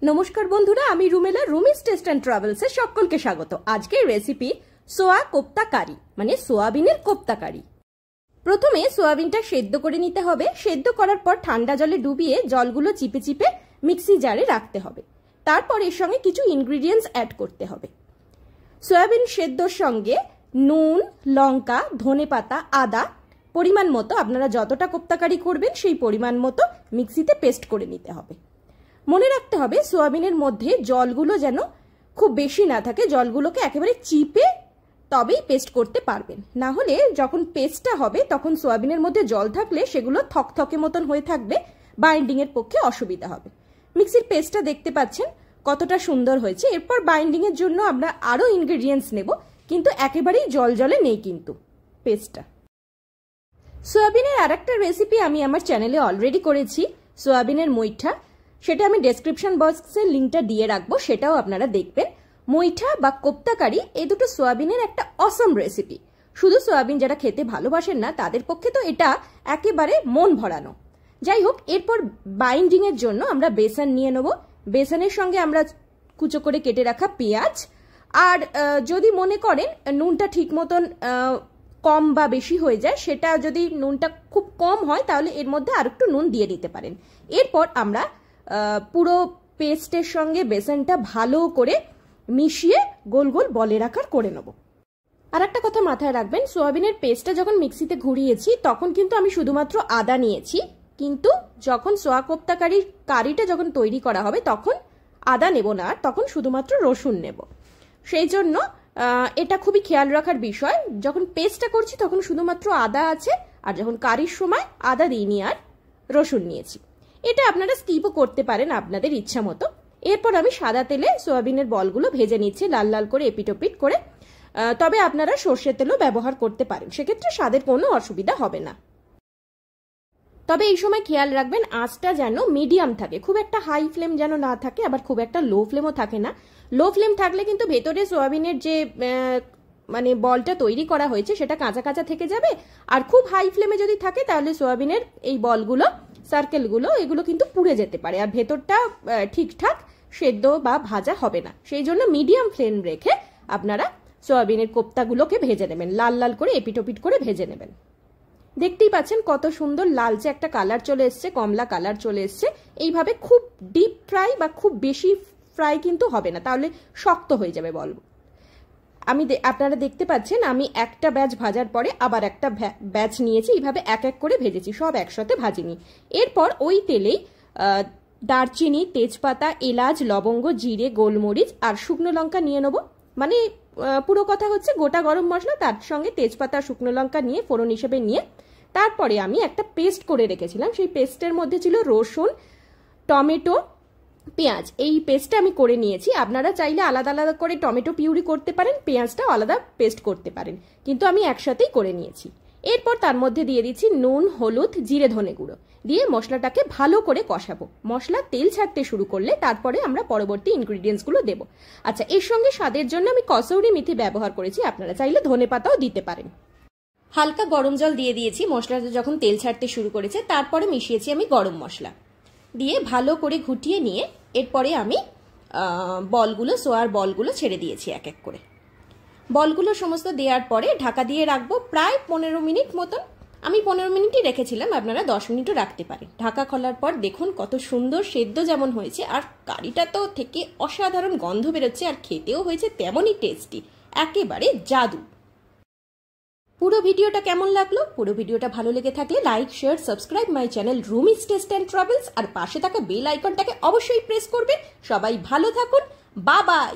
নমস্কার বন্ধুরা, আমি রুমেলা রুমিস টেস্ট অ্যান্ড ট্রাভেলসে সকলকে স্বাগত। আজকের রেসিপি সোয়া কোপ্তা কারি, মানে সোয়াবিনের কোপ্তা কারি। প্রথমে সোয়াবিনটা সেদ্ধ করে নিতে হবে। সেদ্ধ করার পর ঠান্ডা জলে ডুবিয়ে জলগুলো চিপে চিপে মিক্সি জারে রাখতে হবে। তারপর এর সঙ্গে কিছু ইনগ্রিডিয়েন্টস অ্যাড করতে হবে। সোয়াবিন সেদ্ধর সঙ্গে নুন, লঙ্কা, ধনেপাতা, আদা পরিমাণ মতো, আপনারা যতটা কোপ্তা কারি করবেন সেই পরিমাণ মতো মিক্সিতে পেস্ট করে নিতে হবে। মনে রাখতে হবে সোয়াবিনের মধ্যে জলগুলো যেন খুব বেশি না থাকে, জলগুলোকে একেবারে চিপে তবেই পেস্ট করতে পারবেন। না হলে যখন পেস্টটা হবে তখন সোয়াবিনের মধ্যে জল থাকলে সেগুলো থকথকে মতন হয়ে থাকবে, বাইন্ডিংয়ের পক্ষে অসুবিধা হবে। মিক্সির পেস্টটা দেখতে পাচ্ছেন কতটা সুন্দর হয়েছে। এরপর বাইন্ডিংয়ের জন্য আমরা আরও ইনগ্রেডিয়েন্টস নেব, কিন্তু একেবারেই জল জলে নেই কিন্তু পেস্টটা। সোয়াবিনের আর একটা রেসিপি আমি আমার চ্যানেলে অলরেডি করেছি, সোয়াবিনের মুইঠা। সেটা আমি ডেসক্রিপশন বক্সে লিঙ্কটা দিয়ে রাখবো, সেটাও আপনারা দেখবেন। মুইঠা বা কোপ্তা কারি এই দুটো সোয়াবিনের একটা অসম রেসিপি। শুধু সোয়াবিন যারা খেতে ভালোবাসেন না তাদের পক্ষে তো এটা একেবারে মন ভরানো। যাই হোক, এরপর বাইন্ডিংয়ের জন্য আমরা বেসন নিয়ে নেব। বেসনের সঙ্গে আমরা কুচো করে কেটে রাখা পেঁয়াজ, আর যদি মনে করেন নুনটা ঠিক মতন কম বা বেশি হয়ে যায়, সেটা যদি নুনটা খুব কম হয় তাহলে এর মধ্যে আর একটু নুন দিয়ে দিতে পারেন। এরপর আমরা পুরো পেস্টের সঙ্গে বেসনটা ভালো করে মিশিয়ে গোল গোল বলের আকার করে নেব। আর একটা কথা মাথায় রাখবেন, সোয়াবিনের পেস্টটা যখন মিক্সিতে ঘুরিয়েছি তখন কিন্তু আমি শুধুমাত্র আদা নিয়েছি, কিন্তু যখন সোয়া কোপ্তা কারিটা যখন তৈরি করা হবে তখন আদা নেব না, তখন শুধুমাত্র রসুন নেব। সেই জন্য এটা খুবই খেয়াল রাখার বিষয়। যখন পেস্টটা করছি তখন শুধুমাত্র আদা আছে, আর যখন কারির সময় আদা দিইনি আর রসুন নিয়েছি। এটা আপনারা স্কিপও করতে পারেন আপনাদের ইচ্ছা মতো। এরপর আমি সাদা তেলে সোয়াবিনের বলগুলো ভেজে নিচ্ছি, লাল লাল করে এপিটোপিট করে। তবে আপনারা সর্ষের তেলও ব্যবহার করতে পারেন, সেক্ষেত্রে স্বাদের কোনো অসুবিধা হবে না। তবে এই সময় খেয়াল রাখবেন আঁচটা যেন মিডিয়াম থাকে, খুব একটা হাই ফ্লেম যেন না থাকে, আবার খুব একটা লো ফ্লেমও থাকে না। লো ফ্লেম থাকলে কিন্তু ভেতরে সোয়াবিনের যে মানে বলটা তৈরি করা হয়েছে সেটা কাঁচা কাঁচা থেকে যাবে, আর খুব হাই ফ্লেমে যদি থাকে তাহলে সোয়াবিনের এই বলগুলো, সার্কেলগুলো, এগুলো কিন্তু পুড়ে যেতে পারে, আর ভেতরটা ঠিকঠাক সেদ্ধ বা ভাজা হবে না। সেই জন্য মিডিয়াম ফ্লেম রেখে আপনারা সোয়াবিনের কোপ্তাগুলোকে ভেজে নেবেন, লাল লাল করে এপিটোপিট করে ভেজে নেবেন। দেখতেই পাচ্ছেন কত সুন্দর লালচে একটা কালার চলে এসছে, কমলা কালার চলে এসছে। এইভাবে খুব ডিপ ফ্রাই বা খুব বেশি ফ্রাই কিন্তু হবে না, তাহলে শক্ত হয়ে যাবে বল। আপনারা দেখতে পাচ্ছেন আমি একটা ব্যাচ ভাজার পরে আবার একটা ব্যাচ নিয়েছি, এইভাবে এক এক করে ভেজেছি, সব একসাথে ভাজিনি। এরপর ওই তেলেই দারচিনি, তেজপাতা, এলাচ, লবঙ্গ, জিরে, গোলমরিচ আর শুকনো লঙ্কা নিয়ে নেবো। মানে পুরো কথা হচ্ছে গোটা গরম মশলা, তার সঙ্গে তেজপাতা, শুকনো লঙ্কা নিয়ে ফোড়ন হিসেবে নিয়ে তারপরে আমি একটা পেস্ট করে রেখেছিলাম। সেই পেস্টের মধ্যে ছিল রসুন, টমেটো, পেঁয়াজ। এই পেস্টটা আমি করে নিয়েছি। আপনারা চাইলে আলাদা আলাদা করে টমেটো পিউরি করতে পারেন, পেঁয়াজটাও আলাদা পেস্ট করতে পারেন, কিন্তু আমি একসাথেই করে নিয়েছি। এরপর তার মধ্যে দিয়ে দিচ্ছি নুন, হলুদ, জিরে, ধনে গুঁড়ো দিয়ে মশলাটাকে ভালো করে কষাবো। মশলা তেল ছাড়তে শুরু করলে তারপরে আমরা পরবর্তী ইনগ্রিডিয়েন্টসগুলো দেব। আচ্ছা, এর সঙ্গে স্বাদের জন্য আমি কসৌরি মেথি ব্যবহার করেছি, আপনারা চাইলে ধনেপাতাও দিতে পারেন। হালকা গরম জল দিয়ে দিয়েছি, মশলাটা যখন তেল ছাড়তে শুরু করেছে তারপরে মিশিয়েছি আমি গরম মশলা দিয়ে ভালো করে ঘুটিয়ে নিয়ে এরপরে আমি বলগুলো, সোয়ার বলগুলো ছেড়ে দিয়েছি এক এক করে। বলগুলো সমস্ত দেওয়ার পরে ঢাকা দিয়ে রাখবো প্রায় 15 মিনিট মতন। আমি 15 মিনিটই রেখেছিলাম, আপনারা 10 মিনিটও রাখতে পারেন। ঢাকা খোলার পর দেখুন কত সুন্দর সেদ্ধ যেমন হয়েছে, আর কারিটা তো থেকে অসাধারণ গন্ধ বেরোচ্ছে, আর খেতেও হয়েছে তেমনই টেস্টি, একেবারে জাদু। পুরো ভিডিওটা কেমন লাগলো? পুরো ভিডিওটা ভালো লেগে থাকলে like, share, subscribe my channel Rumi's taste and travels, আর পাশে থাকা বেল আইকনটাকে অবশ্যই প্রেস করবেন। সবাই ভালো থাকুন, বাই বাই।